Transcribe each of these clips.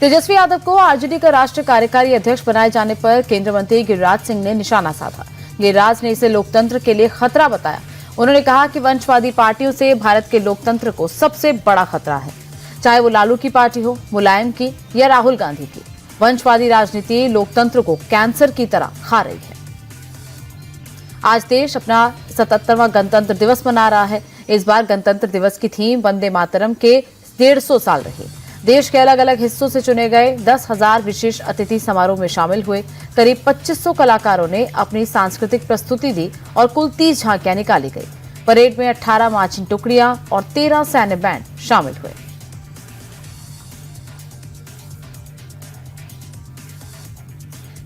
तेजस्वी यादव को आरजेडी का राष्ट्रीय कार्यकारी अध्यक्ष बनाए जाने पर केंद्रीय मंत्री गिरिराज सिंह ने निशाना साधा। गिरिराज ने इसे लोकतंत्र के लिए खतरा बताया। उन्होंने कहा कि वंशवादी पार्टियों से भारत के लोकतंत्र को सबसे बड़ा खतरा है, चाहे वो लालू की पार्टी हो, मुलायम की या राहुल गांधी की। वंशवादी राजनीति लोकतंत्र को कैंसर की तरह खा रही है। आज देश अपना 77वां गणतंत्र दिवस मना रहा है। इस बार गणतंत्र दिवस की थीम वंदे मातरम के 150 साल रही। देश के अलग अलग हिस्सों से चुने गए 10,000 विशेष अतिथि समारोह में शामिल हुए। करीब 2500 कलाकारों ने अपनी सांस्कृतिक प्रस्तुति दी और कुल 30 झांकियां निकाली गई। परेड में 18 मार्चिंग टुकड़ियां और 13 सैन्य बैंड शामिल हुए।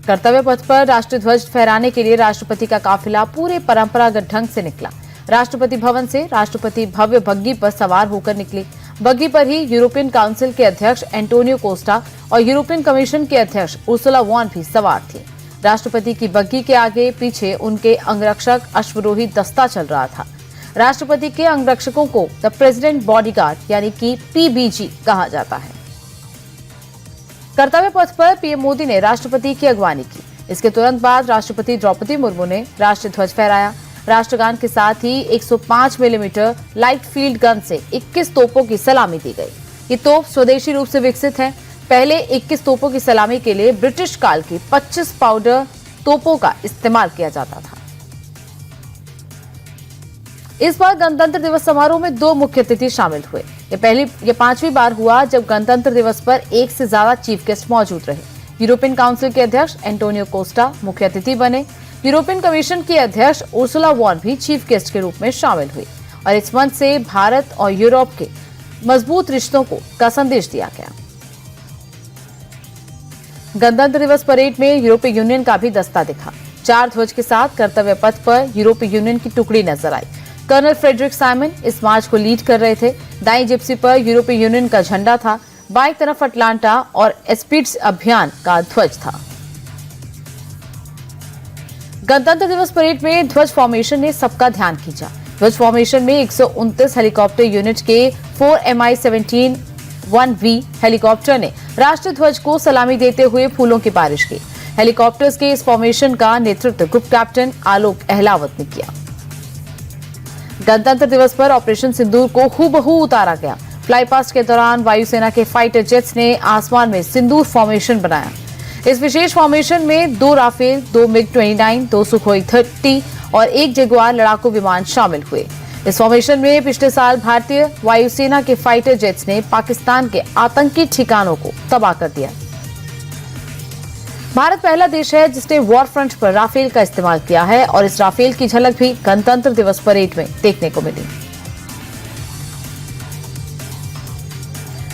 कर्तव्य पथ पर राष्ट्रीय ध्वज फहराने के लिए राष्ट्रपति का काफिला पूरे परंपरागत ढंग से निकला। राष्ट्रपति भवन से राष्ट्रपति भव्य बग्गी पर सवार होकर निकली। बग्गी पर ही यूरोपियन काउंसिल के अध्यक्ष एंटोनियो कोस्टा और यूरोपियन कमीशन के अध्यक्ष उर्सुला वॉन भी सवार थे। राष्ट्रपति की बग्गी के आगे पीछे उनके अंगरक्षक अश्वरोही दस्ता चल रहा था। राष्ट्रपति के अंगरक्षकों को द प्रेसिडेंट बॉडीगार्ड यानी कि पीबीजी कहा जाता है। कर्तव्य पथ पर पीएम मोदी ने राष्ट्रपति की अगवानी की। इसके तुरंत बाद राष्ट्रपति द्रौपदी मुर्मू ने राष्ट्रीय ध्वज फहराया। राष्ट्रगान के साथ ही 105 मिलीमीटर लाइट फील्ड गन से 21 तोपों की सलामी दी गई। ये तोप स्वदेशी रूप से विकसित हैं। पहले 21 तोपों की सलामी के लिए ब्रिटिश काल की 25 पाउडर तोपों का इस्तेमाल किया जाता था। इस बार गणतंत्र दिवस समारोह में 2 मुख्य अतिथि शामिल हुए। ये 5वीं बार हुआ जब गणतंत्र दिवस पर एक से ज्यादा चीफ गेस्ट मौजूद रहे। यूरोपियन काउंसिल के अध्यक्ष एंटोनियो कोस्टा मुख्य अतिथि बने। यूरोपियन कमीशन की अध्यक्ष उर्सुला वॉन भी चीफ गेस्ट के रूप में शामिल हुई और इस मंच से भारत और यूरोप के मजबूत रिश्तों का संदेश दिया गया। गणतंत्र दिवस परेड में यूरोपीय यूनियन का भी दस्ता दिखा। 4 ध्वज के साथ कर्तव्य पथ पर यूरोपीय यूनियन की टुकड़ी नजर आई। कर्नल फ्रेडरिक साइमन इस मार्च को लीड कर रहे थे। दाईं जिप्सी पर यूरोपीय यूनियन का झंडा था। बाईं तरफ अटलांटा और एस्पिड्स अभियान का ध्वज था। गणतंत्र दिवस परेड में ध्वज फॉर्मेशन ने सबका ध्यान खींचा। ध्वज फॉर्मेशन में 129 हेलीकॉप्टर यूनिट के 4 Mi-17 1V हेलीकॉप्टर ने राष्ट्रीय ध्वज को सलामी देते हुए फूलों की बारिश की। हेलीकॉप्टर्स के इस फॉर्मेशन का नेतृत्व ग्रुप कैप्टन आलोक अहलावत ने किया। गणतंत्र दिवस पर ऑपरेशन सिंदूर को हूबहू उतारा गया। फ्लाईपास्ट के दौरान वायुसेना के फाइटर जेट्स ने आसमान में सिंदूर फॉर्मेशन बनाया। इस विशेष फॉर्मेशन में 2 राफेल, 2 MiG-29, 2 सुखोई 30 और 1 जगुआर लड़ाकू विमान शामिल हुए। इस फॉर्मेशन में पिछले साल भारतीय वायुसेना के फाइटर जेट्स ने पाकिस्तान के आतंकी ठिकानों को तबाह कर दिया। भारत पहला देश है जिसने वॉर फ्रंट पर राफेल का इस्तेमाल किया है और इस राफेल की झलक भी गणतंत्र दिवस परेड में देखने को मिली।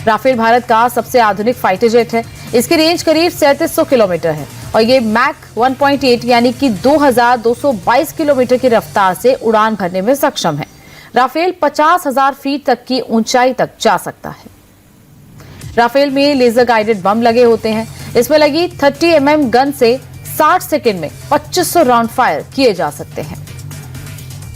राफेल भारत का सबसे आधुनिक फाइटर जेट है। इसकी रेंज करीब 3700 किलोमीटर है और ये मैक 1.8 यानी कि 2222 किलोमीटर की रफ्तार से उड़ान भरने में सक्षम है। राफेल 50,000 फीट तक की ऊंचाई तक जा सकता है। राफेल में लेजर गाइडेड बम लगे होते हैं। इसमें लगी 30 mm गन से 60 सेकंड में 2500 राउंड फायर किए जा सकते हैं।